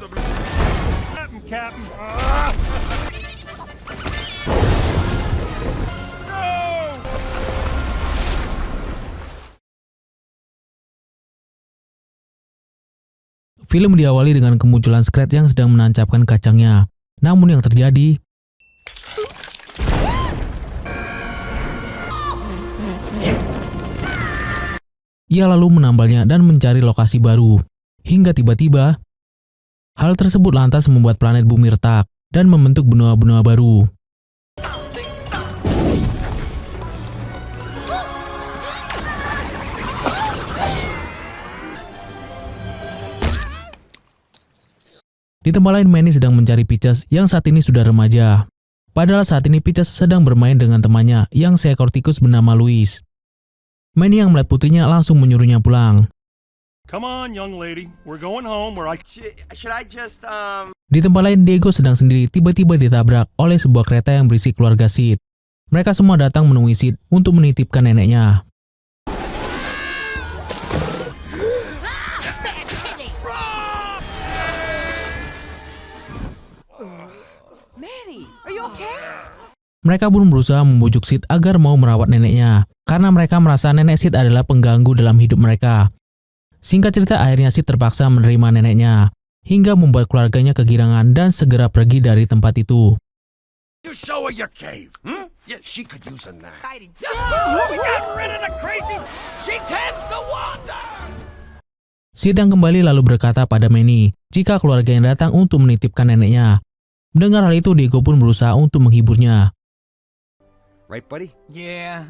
Captain. Film diawali dengan kemunculan Scrat yang sedang menancapkan kacangnya. Namun yang terjadi, ia lalu menambalnya dan mencari lokasi baru. Hingga tiba-tiba, hal tersebut lantas membuat planet bumi retak dan membentuk benua-benua baru. Di tempat lain, Manny sedang mencari Peaches yang saat ini sudah remaja. Padahal saat ini Peaches sedang bermain dengan temannya yang seekor tikus bernama Louis. Manny yang melihat putrinya langsung menyuruhnya pulang. Come on, young lady. We're going home where I... Should I just, Di tempat lain, Diego sedang sendiri tiba-tiba ditabrak oleh sebuah kereta yang berisi keluarga Sid. Mereka semua datang menemui Sid untuk menitipkan neneknya. Manny, are you okay? Mereka pun berusaha membujuk Sid agar mau merawat neneknya, karena mereka merasa nenek Sid adalah pengganggu dalam hidup mereka. Singkat cerita, akhirnya Sid terpaksa menerima neneknya, hingga membuat keluarganya kegirangan dan segera pergi dari tempat itu. You show her your cave, hmm? Yeah, she could use a nap. We got rid of the crazy... She tends to wander. Sid yang kembali lalu berkata pada Manny jika keluarganya datang untuk menitipkan neneknya. Mendengar hal itu, Diego pun berusaha untuk menghiburnya. Right, buddy? Yeah.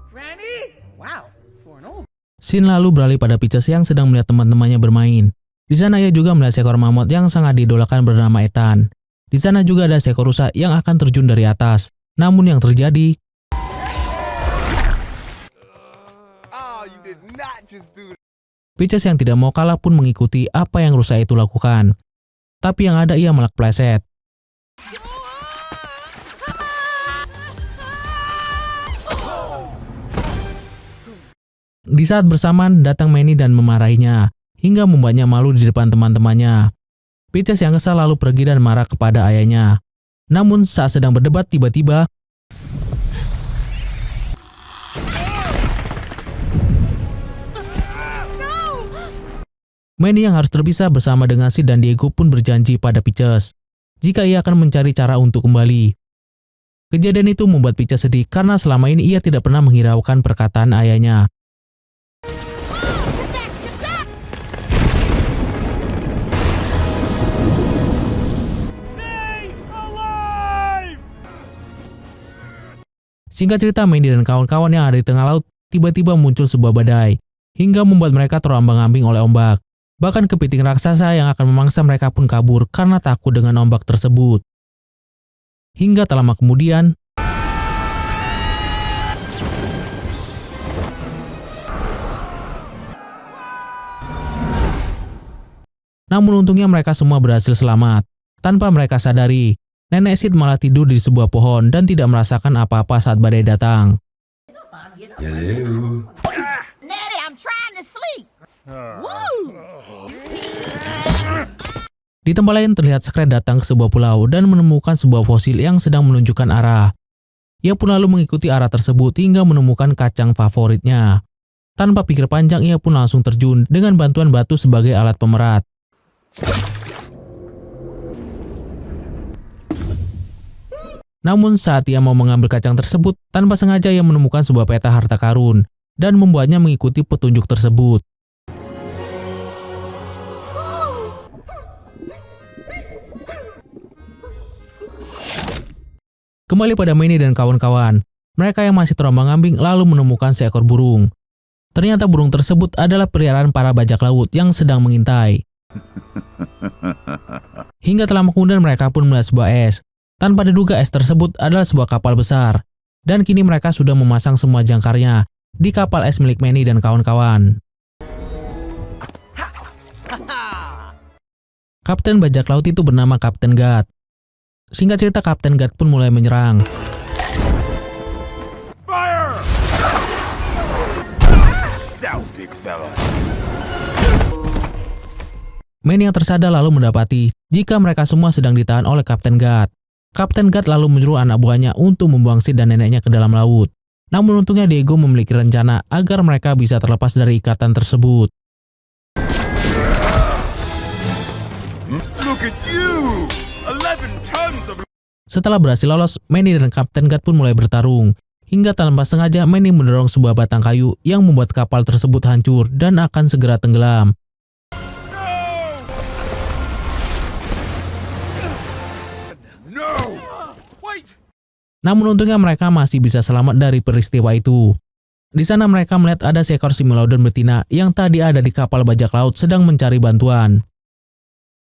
Randy? Wow, for an old... Sin lalu beralih pada Peaches yang sedang melihat teman-temannya bermain. Di sana ia juga melihat seekor mamut yang sangat diidolakan bernama Ethan. Di sana juga ada seekor rusa yang akan terjun dari atas. Namun yang terjadi, You did not just do that. Peaches yang tidak mau kalah pun mengikuti apa yang rusa itu lakukan. Tapi yang ada ia malah kepleset. Di saat bersamaan datang Manny dan memarahinya, hingga membuatnya malu di depan teman-temannya. Peaches yang kesal lalu pergi dan marah kepada ayahnya. Namun saat sedang berdebat tiba-tiba, Manny yang harus terpisah bersama dengan Sid dan Diego pun berjanji pada Peaches jika ia akan mencari cara untuk kembali. Kejadian itu membuat Peaches sedih karena selama ini ia tidak pernah menghiraukan perkataan ayahnya. Singkat cerita, Manny dan kawan-kawan yang ada di tengah laut tiba-tiba muncul sebuah badai, hingga membuat mereka terombang-ambing oleh ombak. Bahkan kepiting raksasa yang akan memangsa mereka pun kabur karena takut dengan ombak tersebut. Hingga tak lama kemudian, namun untungnya mereka semua berhasil selamat. Tanpa mereka sadari, nenek Sid malah tidur di sebuah pohon dan tidak merasakan apa-apa saat badai datang. Hello. Nettie, I'm trying to sleep. Di tempat lain terlihat Scrat datang ke sebuah pulau dan menemukan sebuah fosil yang sedang menunjukkan arah. Ia pun lalu mengikuti arah tersebut hingga menemukan kacang favoritnya. Tanpa pikir panjang, ia pun langsung terjun dengan bantuan batu sebagai alat pemerat. Namun saat ia mau mengambil kacang tersebut, tanpa sengaja ia menemukan sebuah peta harta karun dan membuatnya mengikuti petunjuk tersebut. Kembali pada Manny dan kawan-kawan, mereka yang masih terombang-ambing lalu menemukan seekor burung. Ternyata burung tersebut adalah peliharaan para bajak laut yang sedang mengintai. Hingga telah kemudian mereka pun melihat sebuah es. Tanpa diduga es tersebut adalah sebuah kapal besar. Dan kini mereka sudah memasang semua jangkarnya di kapal es milik Manny dan kawan-kawan. Kapten bajak laut itu bernama Kapten Gat. Singkat cerita, Kapten Gat pun mulai menyerang. Fire! It's out, big fella. Manny yang tersadar lalu mendapati jika mereka semua sedang ditahan oleh Kapten Guard. Kapten Guard lalu menyuruh anak buahnya untuk membuang Sid dan neneknya ke dalam laut. Namun untungnya Diego memiliki rencana agar mereka bisa terlepas dari ikatan tersebut. Look at you! 11 tons of... Setelah berhasil lolos, Manny dan Kapten Guard pun mulai bertarung. Hingga tanpa sengaja Manny mendorong sebuah batang kayu yang membuat kapal tersebut hancur dan akan segera tenggelam. No! Wait! Namun untungnya mereka masih bisa selamat dari peristiwa itu. Di sana mereka melihat ada seekor Similodon betina yang tadi ada di kapal bajak laut sedang mencari bantuan.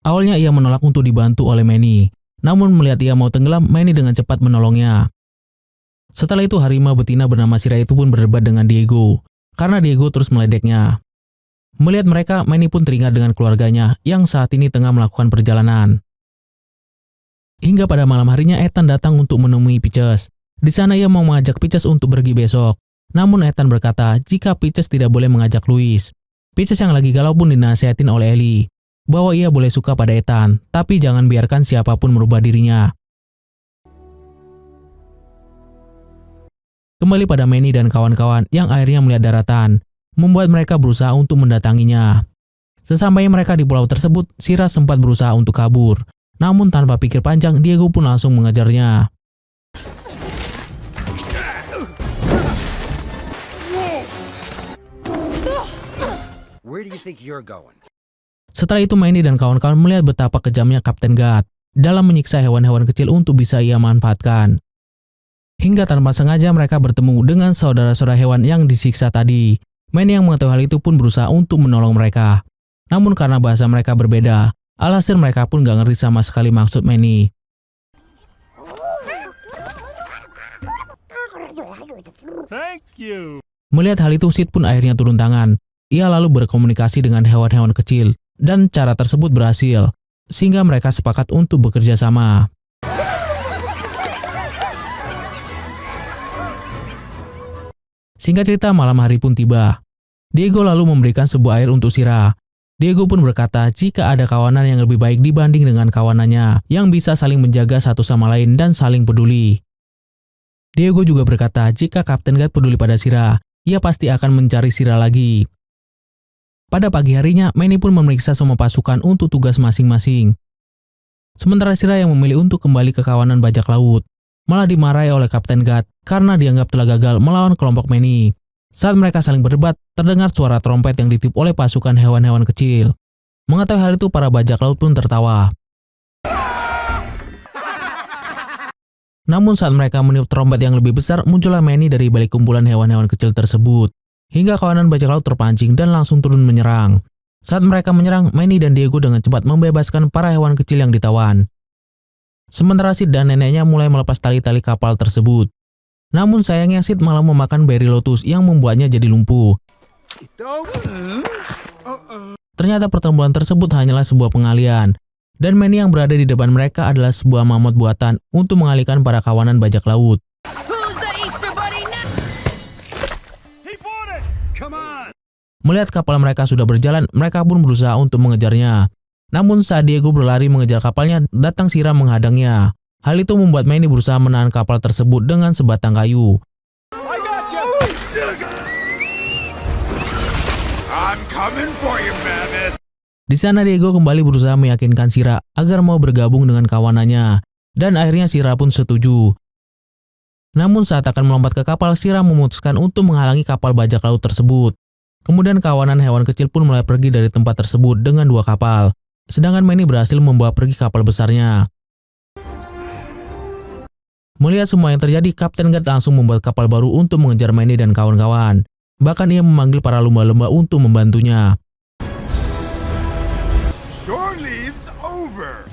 Awalnya ia menolak untuk dibantu oleh Manny. Namun melihat ia mau tenggelam, Manny dengan cepat menolongnya. Setelah itu harimau betina bernama Shira itu pun berdebat dengan Diego, karena Diego terus meledeknya. Melihat mereka, Manny pun teringat dengan keluarganya yang saat ini tengah melakukan perjalanan. Hingga pada malam harinya Ethan datang untuk menemui Peaches. Di sana ia mau mengajak Peaches untuk pergi besok. Namun Ethan berkata jika Peaches tidak boleh mengajak Louis. Peaches yang lagi galau pun dinasihatin oleh Ellie bahwa ia boleh suka pada Ethan, tapi jangan biarkan siapapun merubah dirinya. Kembali pada Manny dan kawan-kawan yang akhirnya melihat daratan, membuat mereka berusaha untuk mendatanginya. Sesampainya mereka di pulau tersebut, Shira sempat berusaha untuk kabur. Namun tanpa pikir panjang, Diego pun langsung mengejarnya. Where do you think you're going? Setelah itu Manny dan kawan-kawan melihat betapa kejamnya Kapten Guard dalam menyiksa hewan-hewan kecil untuk bisa ia manfaatkan. Hingga tanpa sengaja mereka bertemu dengan saudara-saudara hewan yang disiksa tadi. Manny yang mengetahui hal itu pun berusaha untuk menolong mereka. Namun karena bahasa mereka berbeda, alhasil mereka pun gak ngerti sama sekali maksud Manny. Thank you. Melihat hal itu, Sid pun akhirnya turun tangan. Ia lalu berkomunikasi dengan hewan-hewan kecil, dan cara tersebut berhasil, sehingga mereka sepakat untuk bekerja sama. Singkat cerita, malam hari pun tiba. Diego lalu memberikan sebuah air untuk Shira. Diego pun berkata jika ada kawanan yang lebih baik dibanding dengan kawanannya, yang bisa saling menjaga satu sama lain dan saling peduli. Diego juga berkata jika Kapten Guard peduli pada Shira, ia pasti akan mencari Shira lagi. Pada pagi harinya, Manny pun memeriksa semua pasukan untuk tugas masing-masing. Sementara Shira yang memilih untuk kembali ke kawanan bajak laut, malah dimarahi oleh Kapten Guard karena dianggap telah gagal melawan kelompok Manny. Saat mereka saling berdebat, terdengar suara trompet yang ditiup oleh pasukan hewan-hewan kecil. Mengetahui hal itu, para bajak laut pun tertawa. Namun saat mereka meniup trompet yang lebih besar, muncullah Manny dari balik kumpulan hewan-hewan kecil tersebut. Hingga kawanan bajak laut terpancing dan langsung turun menyerang. Saat mereka menyerang, Manny dan Diego dengan cepat membebaskan para hewan kecil yang ditawan. Sementara Sid dan neneknya mulai melepas tali-tali kapal tersebut. Namun sayangnya Sid malah memakan beri lotus yang membuatnya jadi lumpuh. Ternyata pertempuran tersebut hanyalah sebuah pengalian. Dan Manny yang berada di depan mereka adalah sebuah mamut buatan untuk mengalihkan para kawanan bajak laut. Who's the Easter Bunny now? He bought it! Come on! Melihat kapal mereka sudah berjalan, mereka pun berusaha untuk mengejarnya. Namun saat Diego berlari mengejar kapalnya, datang Shira menghadangnya. Hal itu membuat Manny berusaha menahan kapal tersebut dengan sebatang kayu. I got you! I'm coming for you, mammoth! Di sana Diego kembali berusaha meyakinkan Shira agar mau bergabung dengan kawanannya. Dan akhirnya Shira pun setuju. Namun saat akan melompat ke kapal, Shira memutuskan untuk menghalangi kapal bajak laut tersebut. Kemudian kawanan hewan kecil pun mulai pergi dari tempat tersebut dengan 2 kapal. Sedangkan Manny berhasil membawa pergi kapal besarnya. Melihat semua yang terjadi, Kapten Guard langsung membuat kapal baru untuk mengejar Manny dan kawan-kawan. Bahkan ia memanggil para lumba-lumba untuk membantunya. Shore leave's over!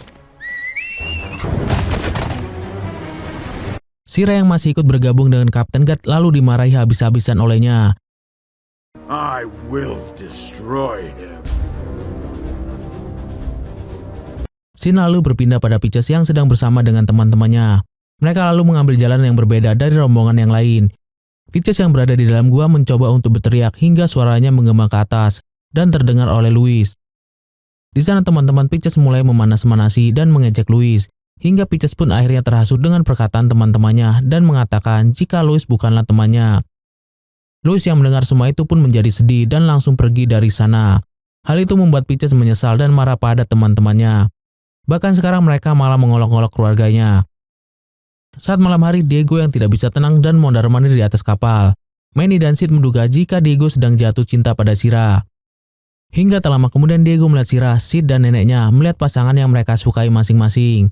Shira yang masih ikut bergabung dengan Kapten Guard lalu dimarahi habis-habisan olehnya. I will destroy him. Scene lalu berpindah pada Peaches yang sedang bersama dengan teman-temannya. Mereka lalu mengambil jalan yang berbeda dari rombongan yang lain. Peaches yang berada di dalam gua mencoba untuk berteriak hingga suaranya menggema ke atas dan terdengar oleh Louis. Di sana teman-teman Peaches mulai memanas-manasi dan mengejek Louis, hingga Peaches pun akhirnya terhasut dengan perkataan teman-temannya dan mengatakan jika Louis bukanlah temannya. Louis yang mendengar semua itu pun menjadi sedih dan langsung pergi dari sana. Hal itu membuat Peaches menyesal dan marah pada teman-temannya. Bahkan sekarang mereka malah mengolok-olok keluarganya. Saat malam hari, Diego yang tidak bisa tenang dan mondar-mandir di atas kapal. Manny dan Sid menduga jika Diego sedang jatuh cinta pada Shira. Hingga tak lama kemudian Diego melihat Shira, Sid dan neneknya melihat pasangan yang mereka sukai masing-masing.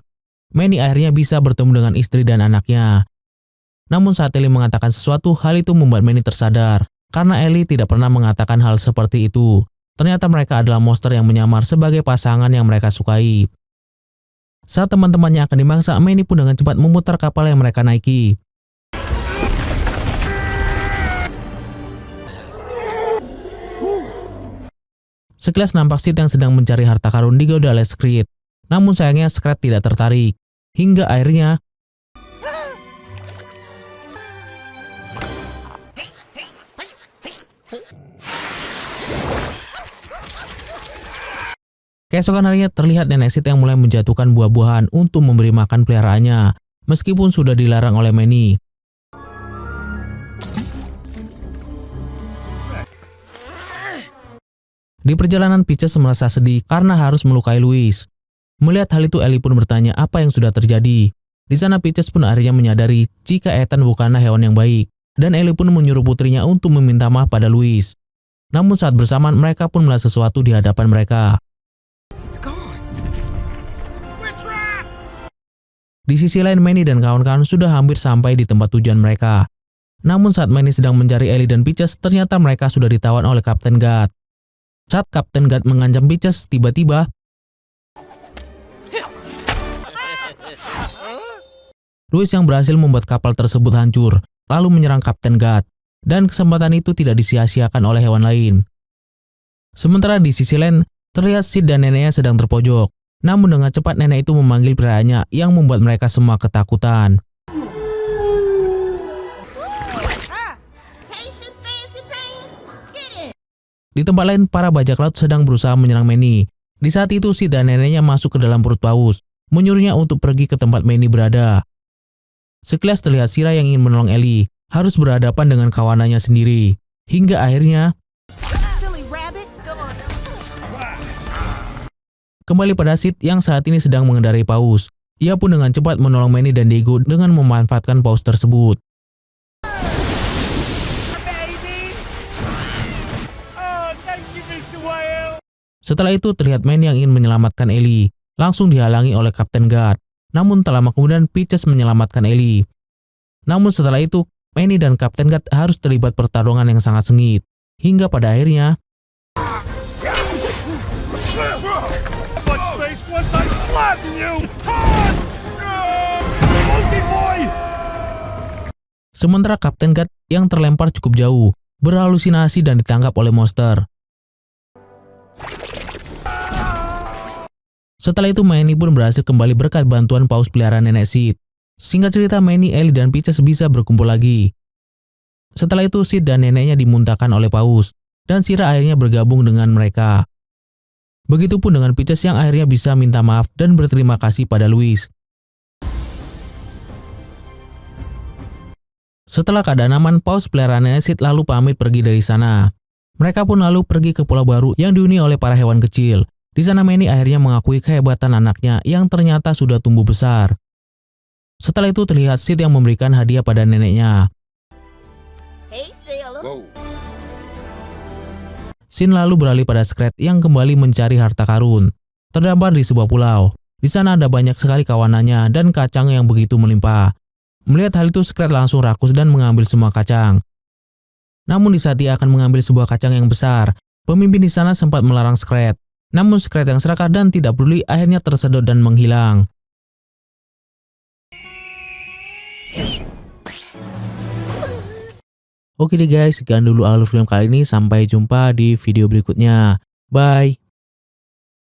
Manny akhirnya bisa bertemu dengan istri dan anaknya. Namun saat Ellie mengatakan sesuatu, hal itu membuat Manny tersadar. Karena Ellie tidak pernah mengatakan hal seperti itu. Ternyata mereka adalah monster yang menyamar sebagai pasangan yang mereka sukai. Saat teman-temannya akan dimangsa, Manny pun dengan cepat memutar kapal yang mereka naiki. Sekilas nampak Sid yang sedang mencari harta karun digoda oleh Screed. Namun sayangnya Screed tidak tertarik. Hingga akhirnya keesokan harinya terlihat nenek Sid yang mulai menjatuhkan buah-buahan untuk memberi makan peliharaannya, meskipun sudah dilarang oleh Manny. Di perjalanan Peaches merasa sedih karena harus melukai Louis. Melihat hal itu, Ellie pun bertanya apa yang sudah terjadi. Di sana Peaches pun akhirnya menyadari jika Ethan bukanlah hewan yang baik, dan Ellie pun menyuruh putrinya untuk meminta maaf pada Louis. Namun saat bersamaan mereka pun melihat sesuatu di hadapan mereka. It's gone. We're trapped. Di sisi lain, Manny dan kawan-kawan sudah hampir sampai di tempat tujuan mereka. Namun saat Manny sedang mencari Ellie dan Peaches, ternyata mereka sudah ditawan oleh Kapten Guard. Saat Kapten Guard mengancam Peaches, tiba-tiba Louis yang berhasil membuat kapal tersebut hancur, lalu menyerang Kapten Guard. Dan kesempatan itu tidak disia-siakan oleh hewan lain. Sementara di sisi lain, terlihat Sid dan neneknya sedang terpojok. Namun dengan cepat nenek itu memanggil peliharaannya yang membuat mereka semua ketakutan. Di tempat lain, para bajak laut sedang berusaha menyerang Manny. Di saat itu, Sid dan neneknya masuk ke dalam perut paus, menyuruhnya untuk pergi ke tempat Manny berada. Sekilas terlihat Shira yang ingin menolong Ellie, harus berhadapan dengan kawanannya sendiri. Hingga akhirnya kembali pada Sid yang saat ini sedang mengendarai paus. Ia pun dengan cepat menolong Manny dan Diego dengan memanfaatkan paus tersebut. Setelah itu terlihat Manny yang ingin menyelamatkan Ellie, langsung dihalangi oleh Kapten Guard. Namun tak lama kemudian Peaches menyelamatkan Ellie. Namun setelah itu Manny dan Kapten Guard harus terlibat pertarungan yang sangat sengit. Hingga pada akhirnya sementara Kapten Guard yang terlempar cukup jauh, berhalusinasi dan ditangkap oleh monster. Setelah itu Manny pun berhasil kembali berkat bantuan paus peliharaan nenek Sid. Singkat cerita, Manny, Ellie, dan Peaches bisa berkumpul lagi. Setelah itu Sid dan neneknya dimuntahkan oleh paus, dan Shira akhirnya bergabung dengan mereka. Begitupun dengan Peaches yang akhirnya bisa minta maaf dan berterima kasih pada Louis. Setelah keadaan aman, paus peliharaan nenek Sid lalu pamit pergi dari sana. Mereka pun lalu pergi ke pulau baru yang dihuni oleh para hewan kecil. Di sana Manny akhirnya mengakui kehebatan anaknya yang ternyata sudah tumbuh besar. Setelah itu terlihat Sid yang memberikan hadiah pada neneknya. Hey, sailor. Whoa. Scene lalu beralih pada Screed yang kembali mencari harta karun. Terdampar di sebuah pulau. Di sana ada banyak sekali kawanannya dan kacang yang begitu melimpah. Melihat hal itu, Screed langsung rakus dan mengambil semua kacang. Namun di saat dia akan mengambil sebuah kacang yang besar, pemimpin di sana sempat melarang Screed. Namun Screed yang serakah dan tidak peduli akhirnya tersedot dan menghilang. Oke deh guys, sekian dulu alur film kali ini. Sampai jumpa di video berikutnya. Bye.